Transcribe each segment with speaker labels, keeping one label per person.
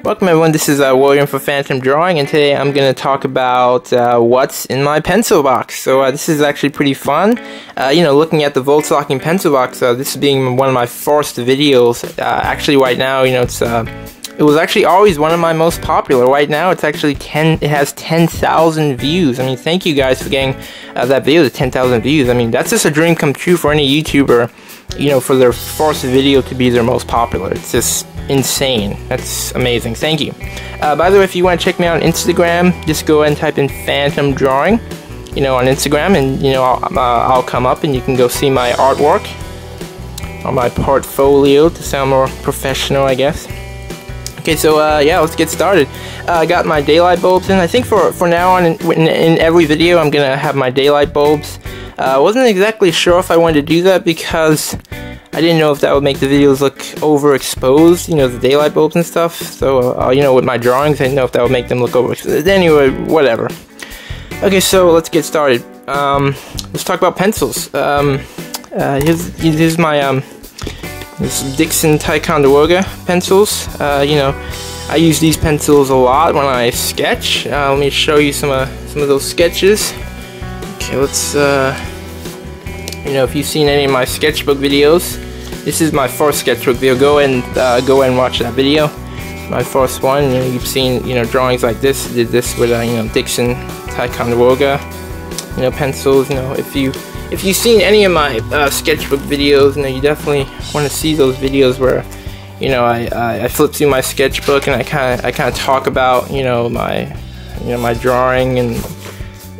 Speaker 1: Welcome everyone, this is William for PhantomDrawing, and today I'm going to talk about what's in my pencil box. So this is actually pretty fun. You know, looking at the Vaultz Locking Pencil Box, this being one of my first videos. Actually right now, you know, it was actually always one of my most popular. Right now it's actually it has 10,000 views. I mean, thank you guys for getting that video to 10,000 views. I mean, that's just a dream come true for any YouTuber, you know, for their first video to be their most popular. It's just insane. That's amazing. Thank you. By the way, if you want to check me out on Instagram, just go ahead and type in PhantomDrawing, you know, on Instagram, and you know, I'll come up and you can go see my artwork on my portfolio to sound more professional, I guess. Okay, so yeah, let's get started. I got my daylight bulbs in. I think for now on in every video I'm gonna have my daylight bulbs. I wasn't exactly sure if I wanted to do that because I didn't know if that would make the videos look overexposed, you know, the daylight bulbs and stuff. So, you know, with my drawings, I didn't know if that would make them look overexposed. Anyway, whatever. Okay, so let's get started. Let's talk about pencils. Here's my this Dixon Ticonderoga pencils. You know, I use these pencils a lot when I sketch. Let me show you some of those sketches. Okay, let's. You know, if you've seen any of my sketchbook videos, this is my first sketchbook video. Go and watch that video. My first one. You know, you've seen, you know, drawings like this. I did this with you know, Dixon Ticonderoga, you know, pencils. You know, if you've seen any of my sketchbook videos, you know, you definitely want to see those videos where, you know, I flip through my sketchbook and I kind of talk about, you know, my drawing and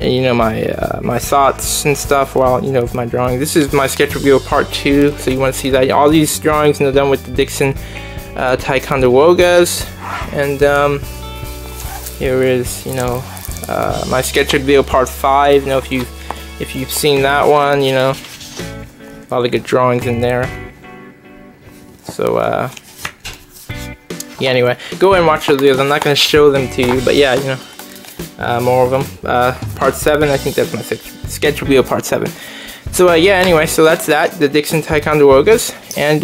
Speaker 1: you know, my thoughts and stuff while, you know, with my drawing. This is my sketchbook video part 2, so you want to see that. All these drawings, you know, done with the Dixon Ticonderogas, and here is, you know, my sketchbook video part 5. You know, if you've seen that one, you know, a lot of good drawings in there. So yeah, anyway, go and watch those videos. I'm not going to show them to you, but yeah, you know, more of them. Part 7, I think that's my sketch video part 7. So yeah, anyway, so that's that, the Dixon Ticonderogas. And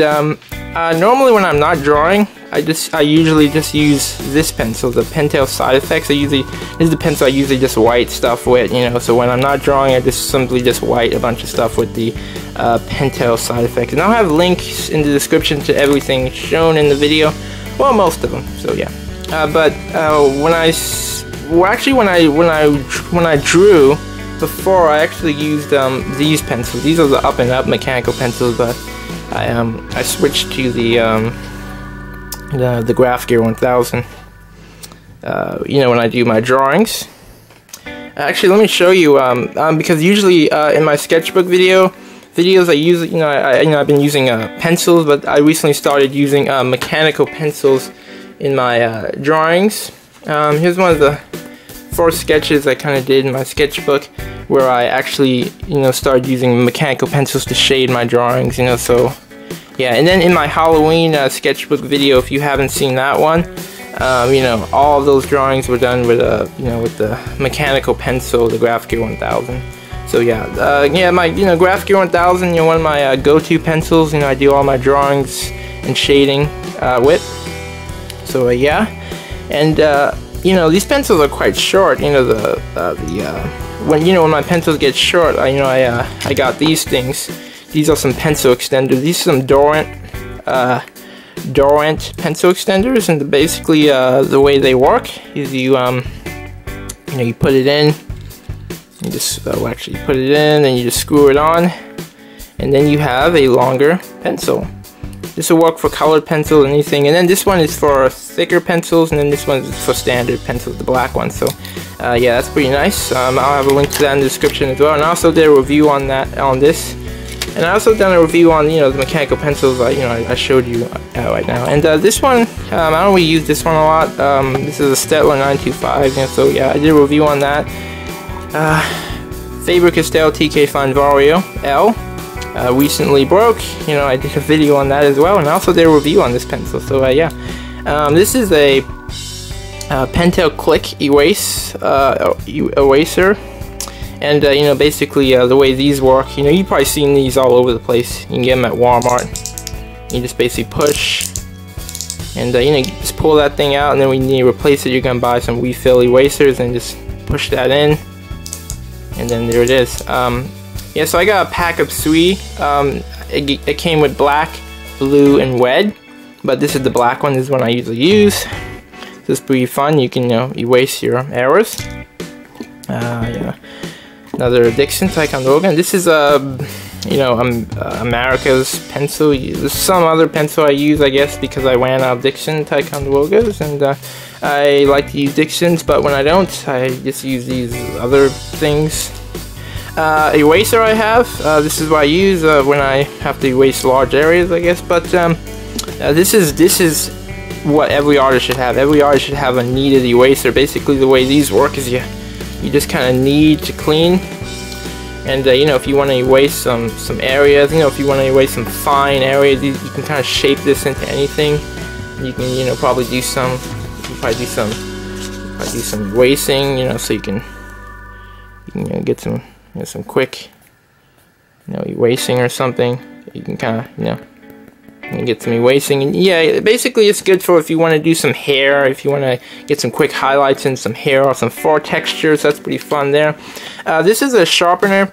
Speaker 1: normally when I'm not drawing, I usually just use this pencil, the Pentel Side Effects. This is the pencil I usually just white stuff with, you know. So when I'm not drawing, I just simply just white a bunch of stuff with the Pentel Side Effects. And I'll have links in the description to everything shown in the video. Well, most of them. So yeah. But when I drew before, I actually used these pencils. These are the up&up mechanical pencils, but I switched to the Graph Gear 1000. You know, when I do my drawings. Actually, let me show you. Because usually in my sketchbook videos I use, you know, I've been using pencils, but I recently started using mechanical pencils in my drawings. Here's one of the first sketches I kind of did in my sketchbook, where I actually, you know, started using mechanical pencils to shade my drawings, you know. So yeah, and then in my Halloween sketchbook video, if you haven't seen that one, you know, all of those drawings were done with you know, with the mechanical pencil, the Graph Gear 1000. So yeah, yeah, my, you know, Graph Gear 1000, you know, one of my go-to pencils. You know, I do all my drawings and shading with. So yeah, and you know, these pencils are quite short. You know, when my pencils get short, you know, I got these things. These are some pencil extenders. These are some Durant pencil extenders, and basically the way they work is you know, you put it in. You just actually put it in, and you just screw it on, and then you have a longer pencil. This will work for colored pencils and anything. And then this one is for thicker pencils, and then this one is for standard pencils, the black one. So yeah, that's pretty nice. I'll have a link to that in the description as well. And I also did a review on this. And I also done a review on, you know, the mechanical pencils you know, I showed you right now. And this one, I don't really use this one a lot. This is a Staedtler 925. You know, so yeah, I did a review on that. Faber-Castell TK Fine Vario L. recently broke. You know, I did a video on that as well, and I also did a review on this pencil. So yeah, this is a Pentel Click eraser, and you know, basically the way these work, you know, you've probably seen these all over the place. You can get them at Walmart. You just basically push, and you know, you just pull that thing out, and then when you need to replace it, you're gonna buy some refill erasers and just push that in, and then there it is. Yeah, so I got a pack of 3. It came with black, blue, and red, but this is the black one. This is one I usually use. This is pretty fun. You can, you know, erase your errors. Yeah, another Dixon Ticonderoga. And this is you know, America's pencil. There's some other pencil I use, I guess, because I ran out of Dixon Ticonderogas, and I like to use Dixons, but when I don't, I just use these other things. Eraser I have. This is what I use when I have to erase large areas, I guess. But this is what every artist should have. Every artist should have a kneaded eraser. Basically, the way these work is you just kind of knead to clean. And you know, if you want to erase some areas, you know, if you want to erase some fine areas, you can kind of shape this into anything. You can, you know, probably do some erasing, you know, so you can you know, get some, you know, some quick, you know, erasing or something. You can kind of, you know, get some erasing. And yeah, basically it's good for if you want to do some hair, if you want to get some quick highlights in some hair or some fur textures. That's pretty fun there. This is a sharpener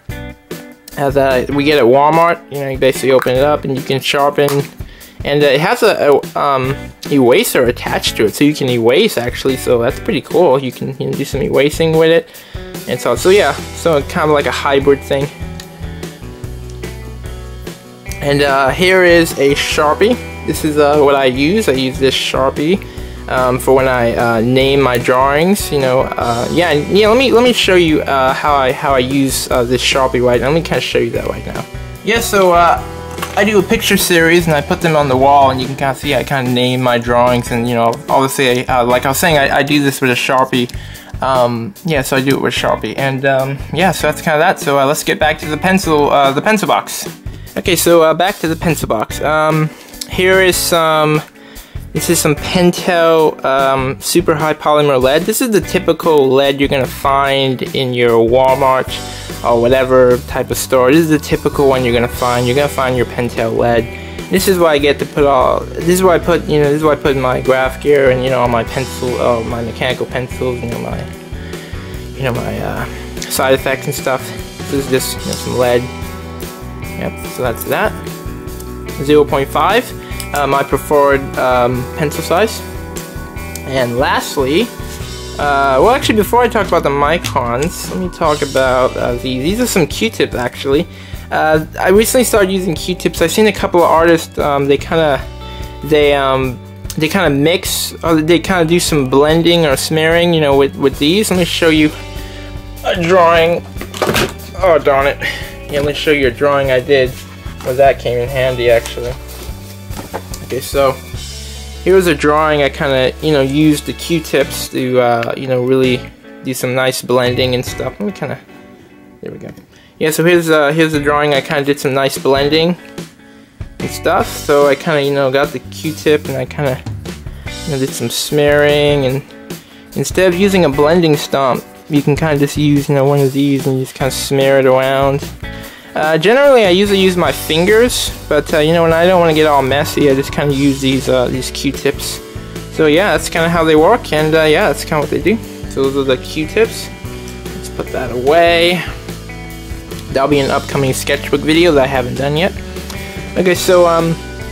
Speaker 1: that we get at Walmart. You know, you basically open it up and you can sharpen, and it has a eraser attached to it, so you can erase actually. So that's pretty cool. You can, you know, do some erasing with it, and so yeah, so kind of like a hybrid thing. And here is a Sharpie. This is what I use. I use this Sharpie for when I name my drawings. You know, yeah. Let me show you how I use this Sharpie right now. Let me kind of show you that right now. Yeah. So I do a picture series and I put them on the wall, and you can kind of see I kind of name my drawings. And you know, obviously, like I was saying, I do this with a Sharpie. Yeah, so I do it with Sharpie, and yeah, so that's kind of that. So let's get back to the pencil box. Okay, so back to the pencil box. Here is this is some Pentel super high polymer lead. This is the typical lead you're gonna find in your Walmart or whatever type of store. This is the typical one you're gonna find. You're gonna find your Pentel lead. This is why I get to put all. This is why I put, you know, this is why I put my graph gear and, you know, all my pencil, my mechanical pencils, you know, my side effects and stuff. This is just, you know, some lead. Yep, so that's that. 0.5, my preferred pencil size. And lastly, well, actually, before I talk about the Microns, let me talk about these. These are some Q-tips, actually. I recently started using Q-tips. I've seen a couple of artists. They kind of mix, or they kind of do some blending or smearing, you know, with these. Let me show you a drawing. Oh, darn it. Yeah, let me show you a drawing I did where that came in handy, actually. Okay, so here's a drawing I kind of, you know, used the Q-tips to, you know, really do some nice blending and stuff. Let me kind of, there we go. Yeah, so here's a drawing I kind of did some nice blending and stuff. So I kind of, you know, got the Q-tip and I kind of, you know, did some smearing, and instead of using a blending stump, you can kind of just use, you know, one of these and just kind of smear it around. Generally, I usually use my fingers, but you know, when I don't want to get all messy, I just kind of use these Q-tips. So yeah, that's kind of how they work, and yeah, that's kind of what they do. So those are the Q-tips. Let's put that away. That'll be an upcoming sketchbook video that I haven't done yet. Okay, so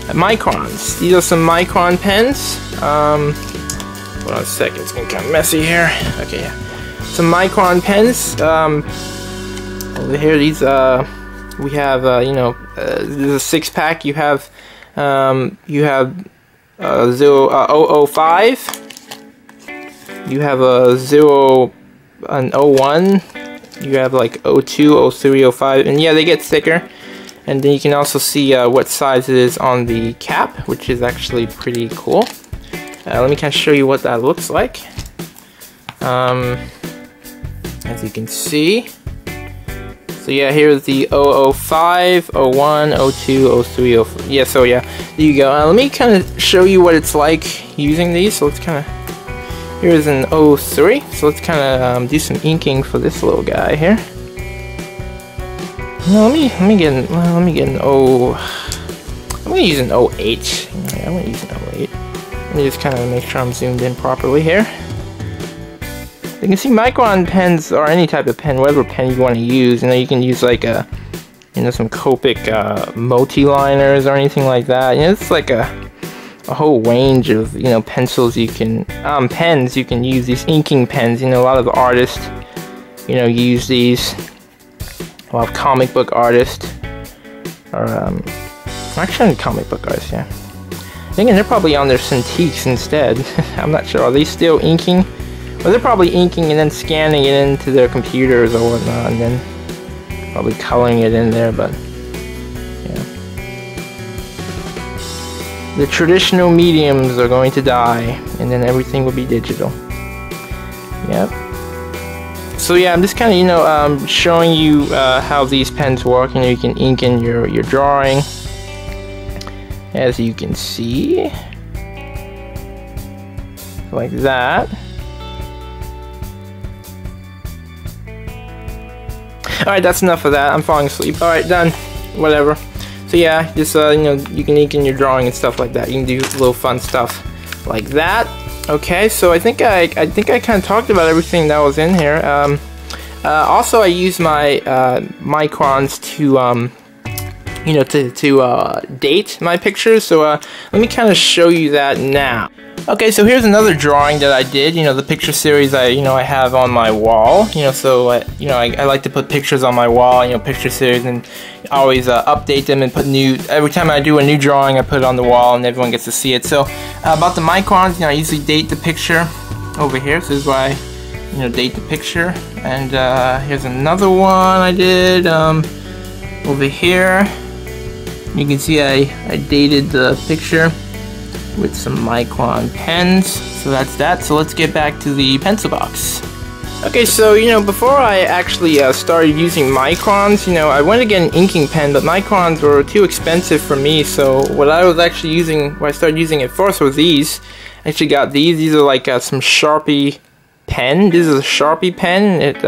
Speaker 1: Microns. These are some Micron pens. Hold on a second, it's gonna get kind of messy here. Okay, yeah. Some Micron pens. Over here, these we have, you know, this is a 6-pack. You have 005. You have a 01. You have like 02, 03, 05, and yeah, they get thicker. And then you can also see what size it is on the cap, which is actually pretty cool. Let me kind of show you what that looks like. As you can see, So yeah, here's the 005, 01, 02, 03, 04. Yeah, so yeah, there you go. Let me kind of show you what it's like using these. So let's kind of, here's an 03. So let's kind of do some inking for this little guy here. No, let me get an I'm gonna use an 08. Yeah, I'm gonna use an 08. Let me just kind of make sure I'm zoomed in properly here. You can see Micron pens, or any type of pen, whatever pen you want to use. You know, you can use like a, you know, some Copic multi-liners or anything like that. You know, it's like a whole range of, you know, pencils you can, pens you can use. These inking pens, you know, a lot of artists, you know, use these. A lot of comic book artists, or actually comic book artists, yeah. I think they're probably on their Cintiqs instead. I'm not sure. Are they still inking? Well, they're probably inking and then scanning it into their computers or whatnot, and then probably coloring it in there, but yeah. The traditional mediums are going to die, and then everything will be digital. Yep. So yeah, I'm just kind of, you know, showing you how these pens work. You know, you can ink in your drawing, as you can see, like that. Alright, that's enough of that. I'm falling asleep. Alright, done. Whatever. So yeah, just you know, you can ink in your drawing and stuff like that. You can do little fun stuff like that. Okay, so I think I kind of talked about everything that was in here. Also, I use my Microns to you know, to date my pictures. So let me kind of show you that now. Okay, so here's another drawing that I did. You know, the picture series I have on my wall. You know, so you know, I like to put pictures on my wall. You know, picture series, and always update them and put new. Every time I do a new drawing, I put it on the wall, and everyone gets to see it. So about the Microns, you know, I usually date the picture over here. So this is why I, you know, date the picture. And here's another one I did over here. You can see I dated the picture with some Micron pens. So that's that. So let's get back to the pencil box. Okay, so you know, before I actually started using Microns, you know, I went to get an inking pen, but Microns were too expensive for me. So what I was actually using, what I started using at first, was these. I actually got these. These are like some Sharpie pen. This is a Sharpie pen. It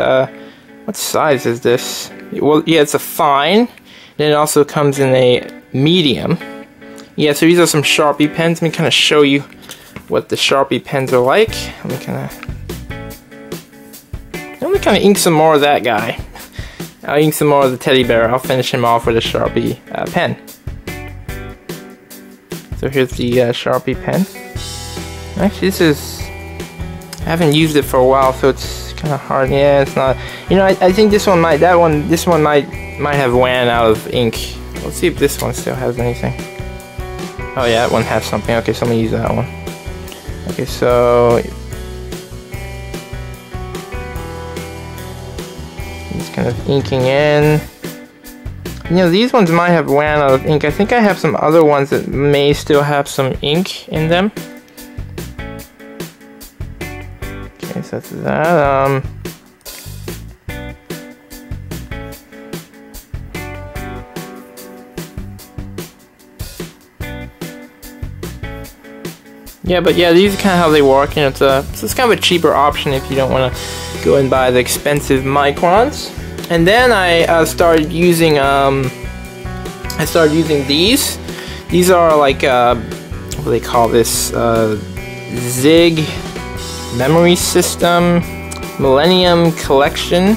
Speaker 1: what size is this? Well, yeah, it's a fine. Then it also comes in a medium. Yeah, so these are some Sharpie pens. Let me kind of show you what the Sharpie pens are like. Let me kind of ink some more of that guy. I'll ink some more of the teddy bear. I'll finish him off with a Sharpie pen. So here's the Sharpie pen. Actually, this is, I haven't used it for a while, so it's kind of hard. Yeah, it's not. You know, I think this one might have ran out of ink. Let's see if this one still has anything. Oh yeah, that one has something. Okay, so I'm gonna use that one. Okay, so just kind of inking in. You know, these ones might have ran out of ink. I think I have some other ones that may still have some ink in them. Okay, so that's that. Yeah, but yeah, these are kind of how they work. You know, it's kind of a cheaper option if you don't want to go and buy the expensive Microns. And then I started using these. These are like what do they call this? Zig Memory System Millennium Collection.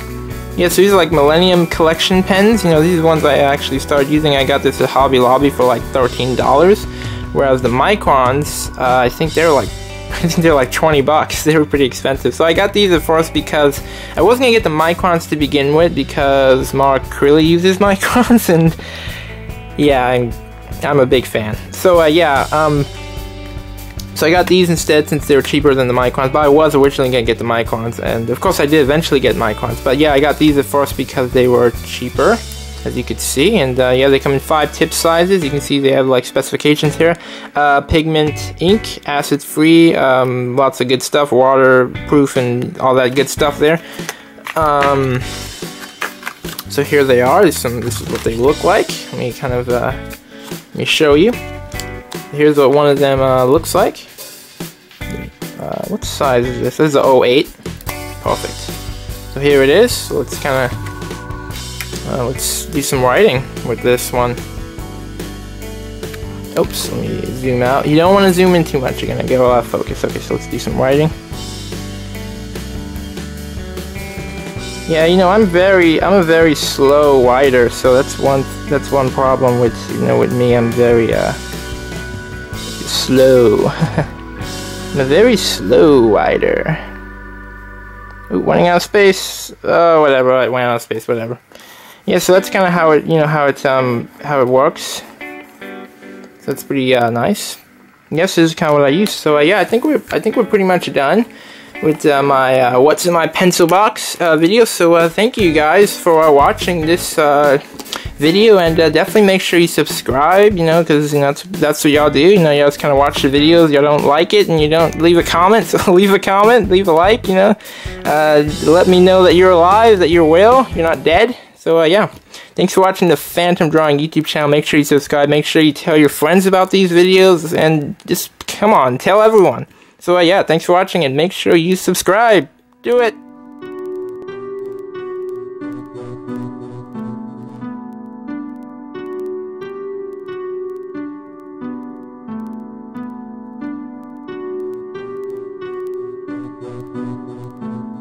Speaker 1: Yeah, so these are like Millennium Collection pens. You know, these are the ones I actually started using. I got this at Hobby Lobby for like $13. Whereas the Microns, I think they're like 20 bucks. They were pretty expensive. So I got these at first because I wasn't gonna get the Microns to begin with because Mark really uses Microns, and yeah, I'm a big fan. So yeah, so I got these instead since they were cheaper than the Microns. But I was originally gonna get the Microns, and of course I did eventually get Microns. But yeah, I got these at first because they were cheaper, as you could see. And yeah, they come in 5 tip sizes. You can see they have like specifications here. Pigment ink, acid free, lots of good stuff, waterproof and all that good stuff there. So here they are. This is what they look like. Let me kind of let me show you. Here's what one of them looks like. What size is this? This is a 08. Perfect. So here it is. So let's kind of let's do some writing with this one. Oops, let me zoom out. You don't want to zoom in too much. You're gonna get a lot of focus. Okay, so let's do some writing. Yeah, you know, I'm a very slow writer, so that's one problem with, you know, with me. I'm very slow. I'm a very slow writer. Ooh, running out of space. Oh, whatever. I went out of space. Whatever. Yeah, so that's kind of how it, you know, how it works. So that's pretty nice. Yes, this is kind of what I use. So yeah, I think we're pretty much done with my what's in my pencil box video. So thank you guys for watching this video, and definitely make sure you subscribe, you know, because, you know, that's what y'all do. You know, y'all just kind of watch the videos, y'all don't like it, and you don't leave a comment. So leave a comment, leave a like, you know, let me know that you're alive, that you're well, you're not dead. So yeah, thanks for watching the PhantomDrawing YouTube channel. Make sure you subscribe, make sure you tell your friends about these videos, and just come on, tell everyone. So yeah, thanks for watching, and make sure you subscribe. Do it!